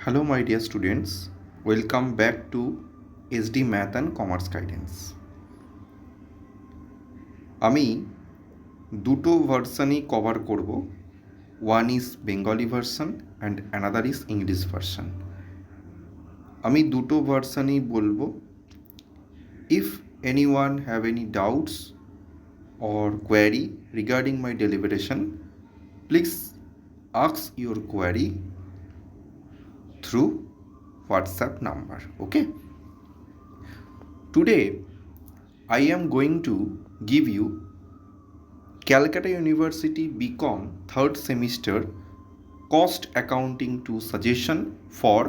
Hello, my dear students. Welcome back to SD Math and Commerce Guidance. আমি দুটো ভার্সনই cover করব। One is Bengali version and another is English version. আমি দুটো ভার্সনই বলবো। If anyone have any doubts or query regarding my deliberation, please ask your query through WhatsApp number. Okay. Today I am going to give you Calcutta University BCom third semester cost accounting 2 suggestion for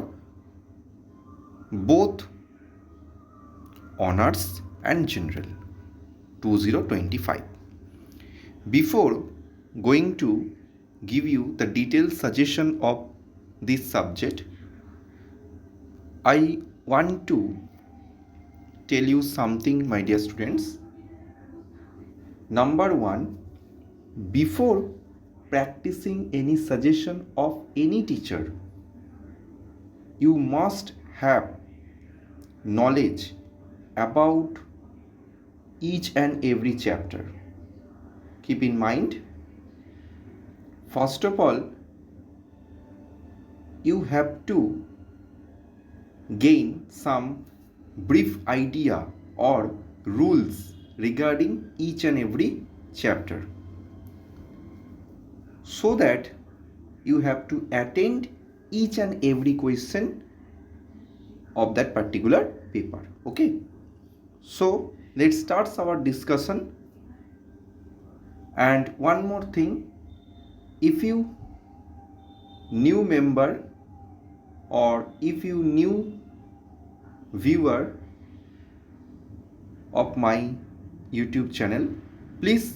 both honors and general 2025. Before going to give you the detailed suggestion of this subject, I want to tell you something, my dear students. Number one, before practicing any suggestion of any teacher, you must have knowledge about each and every chapter. Keep in mind, first of all, you have to gain some brief idea or rules regarding each and every chapter, so that you have to attend each and every question of that particular paper. Okay, so let's start our discussion. And one more thing, if you new member or if you new viewer of my YouTube channel, please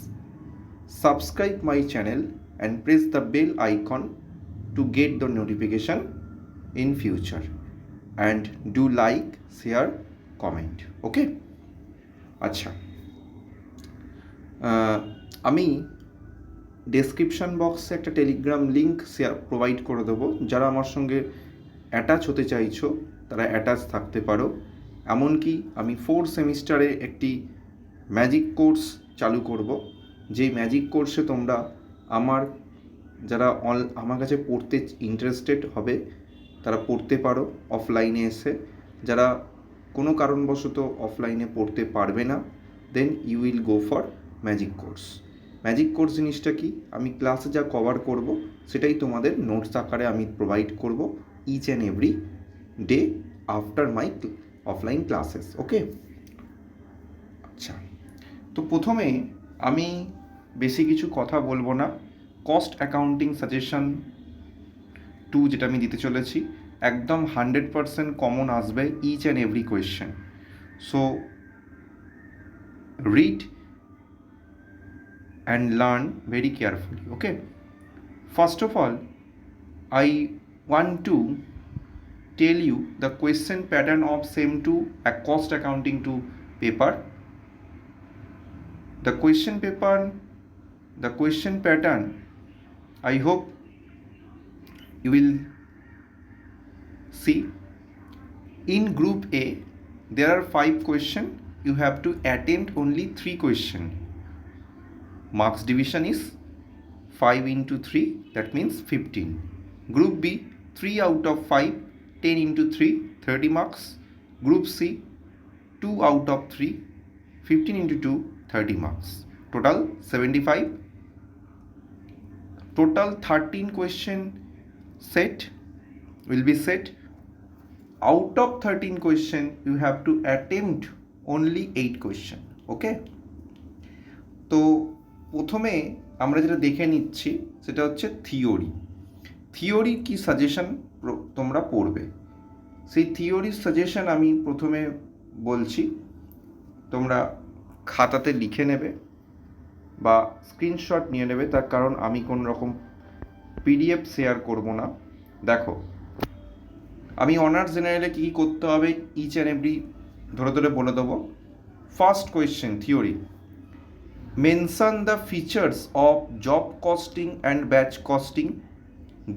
subscribe my channel and press the bell icon to get the notification in future, and do like, share, comment. Okay. আচ্ছা, আমি description বক্সে একটা Telegram link provide করে দেবো। যারা আমার সঙ্গে attach হতে চাইছো তারা অ্যাটাচ থাকতে পারো। এমনকি আমি 4 সেমিস্টারে একটি ম্যাজিক কোর্স চালু করব, যেই ম্যাজিক কোর্সে তোমরা যারা আমার কাছে পড়তে ইন্টারেস্টেড হবে তারা পড়তে পারো অফলাইনে এসে। যারা কোনো কারণবশত অফলাইনে পড়তে পারবে না, then you will go for magic course. Magic course জিনিসটা কি, আমি ক্লাসে যা কভার করব সেটাই তোমাদের নোটস আকারে আমি প্রোভাইড করব each and every day after my offline classes. Okay. আচ্ছা, তো প্রথমে আমি বেশি কিছু কথা বলবো না। কস্ট অ্যাকাউন্টিং সাজেশন 2 যেটা আমি দিতে চলেছি, একদম 100% কমন আসবে each and every question. So read and learn very carefully. Okay. First of all, I want to tell you the question pattern of same 2 a cost accounting 2 paper. The question pattern, I hope you will see. In group A there are 5 questions. You have to attempt only 3 questions. Marks division is 5 into 3, that means 15. Group B, 3 out of 5, 10 into 3, 30 marks. Group C, 2 out of 3, 15 into 2, 30 marks. Total 75. Total 13 question set will be set. Out of 13 question, you have to attempt only 8 question. Okay. তো প্রথমে আমরা যেটা দেখে নিচ্ছি সেটা হচ্ছে theory কি suggestion তোমরা পড়বে। সেই থিওরির সাজেশন আমি প্রথমে বলছি, তোমরা খাতাতে লিখে নেবে বা স্ক্রিনশট নিয়ে নেবে, তার কারণ আমি কোনো রকম পিডিএফ শেয়ার করব না। দেখো, আমি অনার্স জেনারেলে কী করতে হবে ইচ অ্যান্ড এভরি ধরে ধরে বলে দেবো। First question, theory. Mention the features of job costing and batch costing.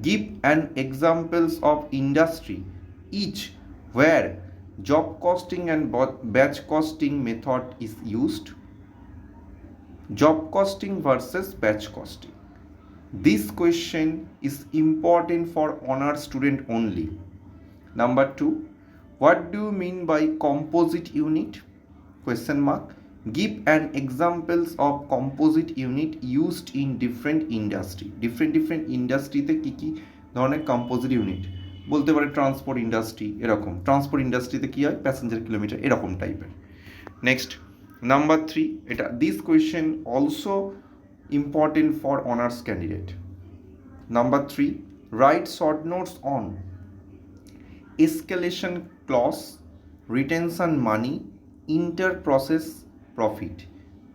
Give an examples of industry each where job costing and batch costing method is used. Job costing versus batch costing. This question is important for honor student only. Number 2, what do you mean by composite unit? Question mark. Give an examples of composite unit used in different industry. different ইন্ডাস্ট্রিতে কি কি ধরনের composite unit, বলতে পারে transport industry, এরকম transport ইন্ডাস্ট্রিতে কি হয়, প্যাসেঞ্জার কিলোমিটার, এরকম টাইপের। নেক্সট নাম্বার 3, এটা this question also important for honours candidate. Number 3, right short notes on escalation clause, retention money, inter-process profit,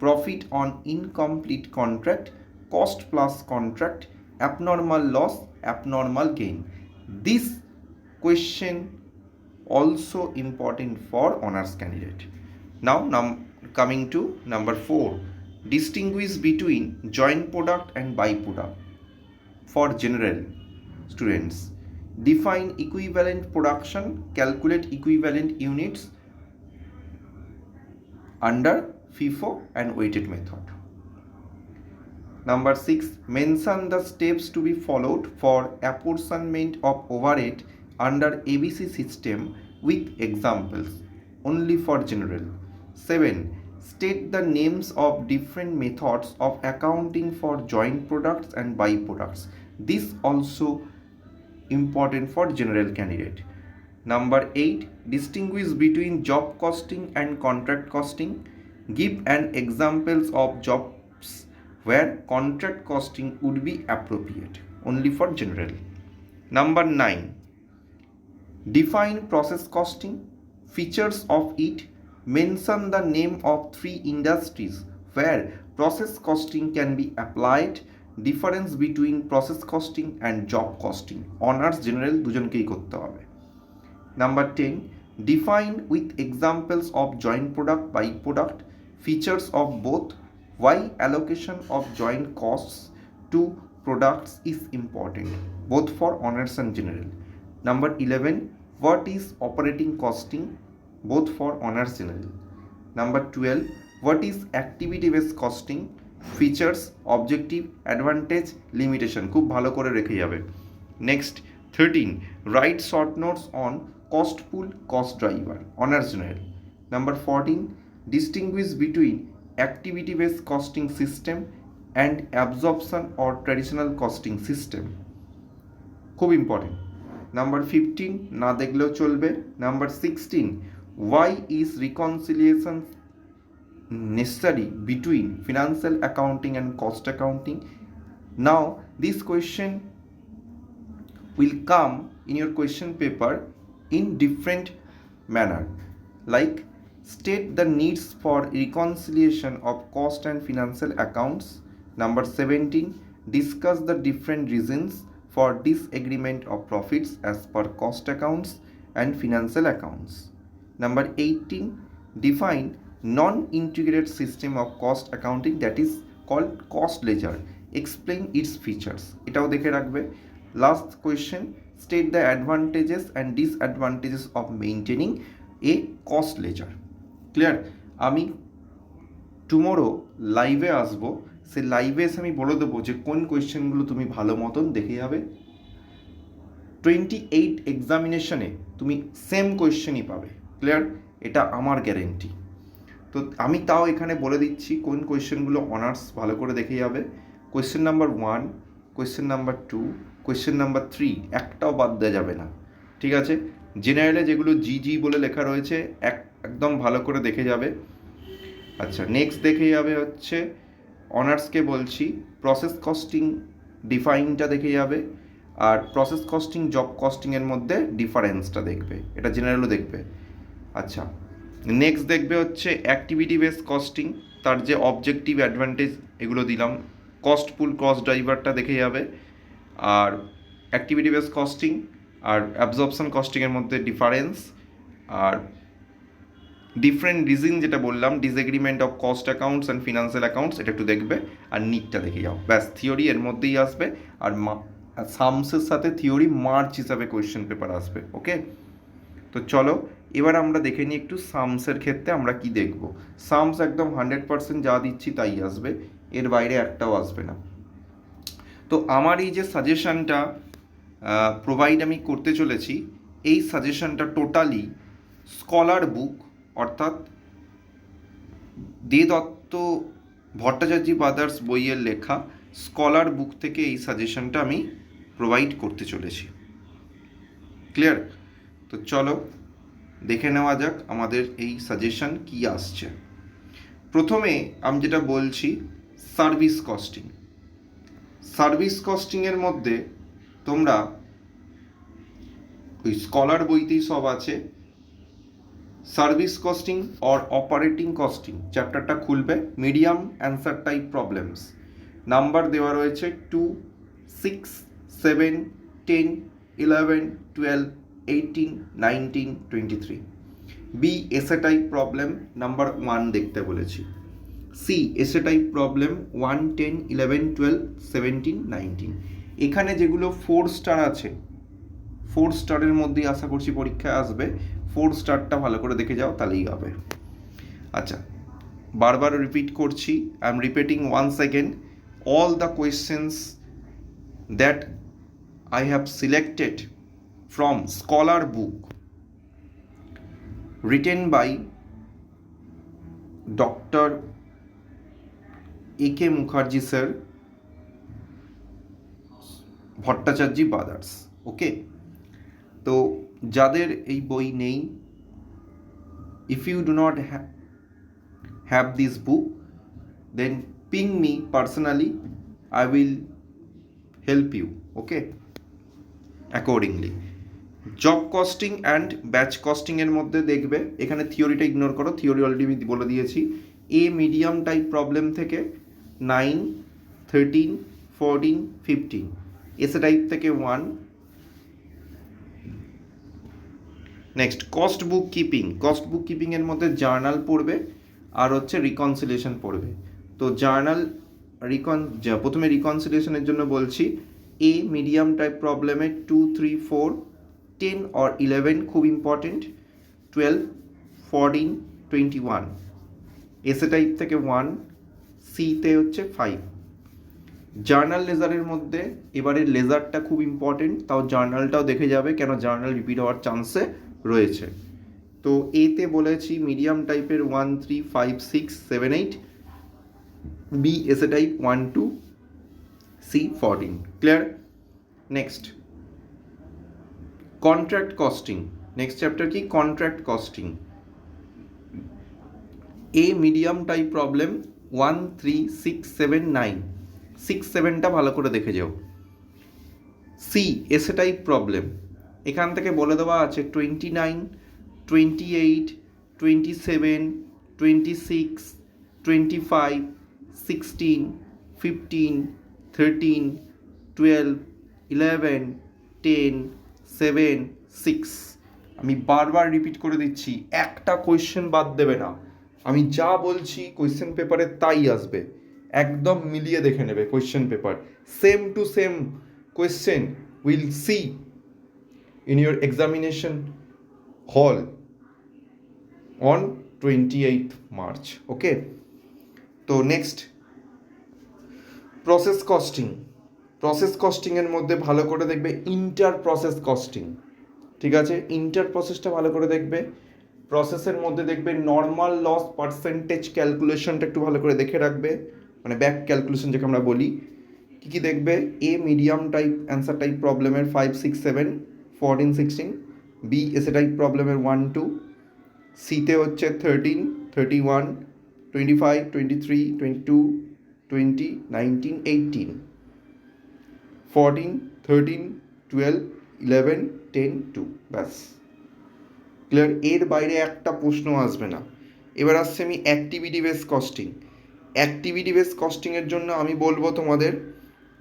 profit on incomplete contract, cost plus contract, abnormal loss, abnormal gain. This question also important for honors candidate. Now coming to number 4, distinguish between joint product and byproduct for general students. Define equivalent production, calculate equivalent units under FIFO and weighted method. Number 6, mention the steps to be followed for apportionment of overhead under ABC system with examples, only for general. 7, state the names of different methods of accounting for joint products and byproducts. This also important for general candidate. Number 8, distinguish between job costing and contract costing. Give an examples of jobs where contract costing would be appropriate, only for general. Number 9, define process costing, features of it, mention the name of 3 industries where process costing can be applied, difference between process costing and job costing. Honors general দুজনকেই করতে হবে। Number 10, define with examples of joint product, byproduct, features of both, why allocation of joint costs to products is important, both for honors and general. Number 11, what is operating costing, both for honors general. Number 12, what is activity based costing, features, objective, advantage, limitation খুব ভালো করে রেখে যাবে। Next 13, write short notes on cost pool, cost driver, honours general. Number 14, distinguish between activity based costing system and absorption or traditional costing system, খুব important. Number 15, না দেখলেও চলবে। Number 16, why is reconciliation necessary between financial accounting and cost accounting. Now this question will come in your question paper in different manner, like state the needs for reconciliation of cost and financial accounts. Number 17, discuss the different reasons for disagreement of profits as per cost accounts and financial accounts. Number 18, define non-integrated system of cost accounting that is called cost ledger, explain its features, এটাও দেখে রাখবে। Last question, state the advantages and disadvantages of maintaining a cost ledger. Clear? আমি tomorrow লাইভে আসবো, সে লাইভে এসে আমি বলে দেবো যে কোন কোয়েশ্চেনগুলো তুমি ভালো মতন দেখে যাবে। 28 এক্সামিনেশনে তুমি সেম কোয়েশ্চেনই পাবে। ক্লিয়ার? এটা আমার গ্যারেন্টি। তো আমি তাও এখানে বলে দিচ্ছি কোন কোয়েশ্চেনগুলো অনার্স ভালো করে দেখে যাবে। Question number 1, question number 2, question number 3 একটাও বাদ দেওয়া যাবে না, ঠিক আছে? জেনারেলে যেগুলো জি বলে লেখা রয়েছে একদম ভালো করে দেখে যাবে। আচ্ছা, নেক্সট দেখে যাবে হচ্ছে অনার্সকে বলছি প্রসেস কস্টিং ডিফাইনটা দেখে যাবে, আর প্রসেস কস্টিং জব কস্টিংয়ের মধ্যে ডিফারেন্সটা দেখবে, এটা জেনারেলও দেখবে। আচ্ছা, নেক্সট দেখবে হচ্ছে অ্যাক্টিভিটি বেসড কস্টিং, তার যে অবজেক্টিভ অ্যাডভান্টেজ এগুলো দিলাম, কস্ট পুল কস্ট ড্রাইভারটা দেখে যাবে, আর অ্যাক্টিভিটি বেসড কস্টিং আর অ্যাবজর্পশন কস্টিংয়ের মধ্যে ডিফারেন্স, আর ডিফারেন্ট রিজন যেটা বললাম disagreement of cost accounts and financial accounts, এটা একটু দেখবে, আর নিটটা দেখে যাও, ব্যাস থিওরি এর মধ্যেই আসবে। আর সামসের সাথে থিওরি মার্চ হিসাবে কোয়েশ্চেন পেপার আসবে। ওকে, তো চলো এবার আমরা দেখে নিই একটু সামসের ক্ষেত্রে আমরা কি দেখব। সামস একদম 100% যা দিচ্ছি তাই আসবে, এর বাইরে একটাও আসবে না। তো আমার এই যে সাজেশনটা প্রোভাইড আমি করতে চলেছি, এই সাজেশনটা টোটালি স্কলার বুক অর্থাৎ দে দত্ত ভট্টাচার্য ব্রাদার্স বইয়ের লেখা স্কলার বুক থেকে এই সাজেশনটা আমি প্রোভাইড করতে চলেছি। ক্লিয়ার? তো চলো দেখে নেওয়া যাক আমাদের এই সাজেশন কি আসছে। প্রথমে আমি যেটা বলছি সার্ভিস কস্টিং। সার্ভিস কস্টিংয়ের মধ্যে তোমরা ওই স্কলার বইতেই সব আছে, service costing or operating costing চ্যাপ্টারটা খুলবে, medium answer type problems, number দেওয়া রয়েছে 2, 6, 7, 10, 11, 12, 18, 19, 23। B SA type problem number 1 দেখতে বলেছি। C SA type problem 1, 10, 11, 12, 17, 19। এখানে যেগুলো 4 স্টার আছে, 4 স্টারের মধ্যেই আশা করছি পরীক্ষায় আসবে। 4 স্টারটা ভালো করে দেখে যাও, তাহলেই হবে। আচ্ছা, বারবার রিপিট করছি, I am repeating once again, all the questions that I have selected from scholar book written by Dr. A.K. Mukherjee sir, Bhattacharya brothers. Okay, তো যাদের এই বই নেই, if you do not have this book, then ping me personally, I will help you, okay, accordingly. Job costing and batch কস্টিংয়ের মধ্যে দেখবে, এখানে থিওরিটা ইগনোর করো, থিওরি অলরেডি আমি বলে দিয়েছি। এ মিডিয়াম টাইপ প্রবলেম থেকে 9, 13, 14, 15, এসে টাইপ থেকে 1। Next cost book keeping, cost book কিপিংয়ের মধ্যে জার্নাল পড়বে আর হচ্ছে রিকনসিলিয়েশন পড়বে। তো জার্নাল প্রথমে রিকনসিলিয়েশনের জন্য বলছি, এ মিডিয়াম টাইপ প্রবলেমে 2, 3, 4, 10 or 11 খুব ইম্পর্টেন্ট, 12, 14, 21। এসে টাইপ থেকে 1, সিতে হচ্ছে 5। জার্নাল লেজারের মধ্যে এবারে লেজারটা খুব ইম্পর্টেন্ট, তাও জার্নালটাও দেখে যাবে, কেন জার্নাল রিপিট হওয়ার চান্সে রয়েছে। তো এতে বলেছি মিডিয়াম টাইপের 1, 3, 5, 6, 7, 8, B SA type 1, 2, C 14। Clear? Next contract costing, next chapter কি contract costing. A medium type problem 1, 3, 6, 7, 9, 6, 7টা ভালো করে দেখে যাও। সি এসে টাইপ প্রবলেম, এখান থেকে বলে দেওয়া আছে 29, 28, 27, 26, 25, 16, 15, 13, 12, 11, 10, 7, 6। আমি বারবার রিপিট করে দিচ্ছি, একটা কোয়েশ্চেন বাদ দেবে না, আমি যা বলছি কোয়েশ্চেন পেপারে তাই আসবে, একদম মিলিয়ে দেখে নেবে question paper, same to same question will see in your examination hall on 28th March. Okay, তো নেক্সট প্রসেস কস্টিং। প্রসেস কস্টিংয়ের মধ্যে ভালো করে দেখবে ইন্টার প্রসেস কস্টিং, ঠিক আছে, ইন্টার প্রসেসটা ভালো করে দেখবে। প্রসেসের মধ্যে দেখবে নর্মাল লস পার্সেন্টেজ ক্যালকুলেশনটা একটু ভালো করে দেখে রাখবে, মানে ব্যাক ক্যালকুলেশন যেটা আমরা বলি। কী কী দেখবে, এ মিডিয়াম টাইপ অ্যান্সার টাইপ প্রবলেমের 5, 6, 7, 14, 16, বি এসে টাইপ প্রবলেমের 1, 2, সিতে হচ্ছে 13, 31, 25, 23, 22, 20, 19, 18, 14, 13, 12, 11, 10, 2, ব্যাস। ক্লিয়ার? এর বাইরে একটা প্রশ্ন আসবে না। এবার আসছে আমি activity base costing. Activity base কস্টিংয়ের জন্য আমি বলবো তোমাদের,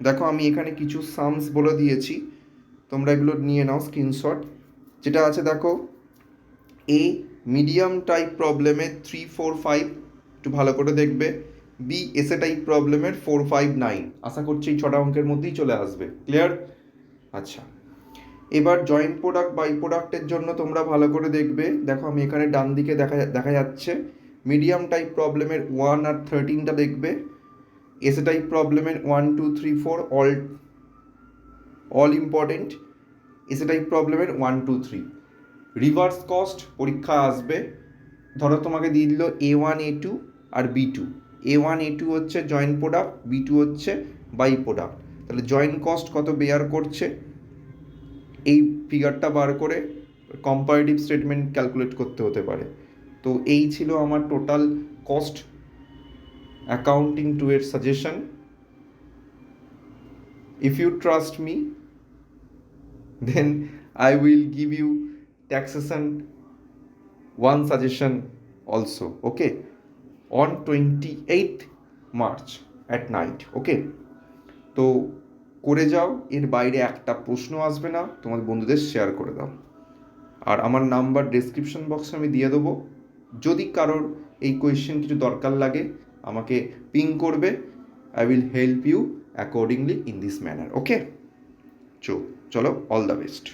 দেখো আমি এখানে কিছু সামস বলে দিয়েছি, তোমরা এগুলো নিয়ে নাও স্ক্রিনশট। যেটা আছে দেখো, এ মিডিয়াম টাইপ প্রবলেমের 3, 4, 5 একটু ভালো করে দেখবে, বি এসএ টাইপ প্রবলেমের 4, 5, 9, আশা করছি এই 6টা অঙ্কের মধ্যেই চলে আসবে। ক্লিয়ার? আচ্ছা, এবার জয়েন্ট প্রোডাক্ট বাই প্রোডাক্টের জন্য তোমরা ভালো করে দেখবে। দেখো আমি এখানে ডান দিকে দেখা যাচ্ছে মিডিয়াম টাইপ প্রবলেমের 1 আর 13টা দেখবে, এসে টাইপ প্রবলেমের 1 2 3 4 অল ইম্পর্টেন্ট, এসে টাইপ প্রবলেমের 1 2 3। রিভার্স কস্ট পরীক্ষা আসবে, ধরো তোমাকে দিয়ে দিল A1 A2 আর B2। A1 A2 হচ্ছে জয়েন্ট প্রোডাক্ট, B2 হচ্ছে বাই প্রোডাক্ট। তাহলে জয়েন্ট কস্ট কত বেয়ার করছে এই ফিগারটা বার করে কম্পারেটিভ স্টেটমেন্ট ক্যালকুলেট করতে হতে পারে। তো এই ছিল আমার টোটাল কস্ট অ্যাকাউন্টিং 2 এর suggestion. If you trust me then I will give you taxation one suggestion also, okay, on 28th March at night, okay? তো করে যাও, এর বাইরে একটা প্রশ্ন আসবে না, তোমার বন্ধুদের শেয়ার করে দাও। আর আমার নাম্বার ডেসক্রিপশন বক্সে আমি দিয়ে দেবো, যদি কারোর এই কোয়েশ্চেন কিছু দরকার লাগে আমাকে পিং করবে, I will help you accordingly in this manner, okay? চলো, অল দ্য বেস্ট।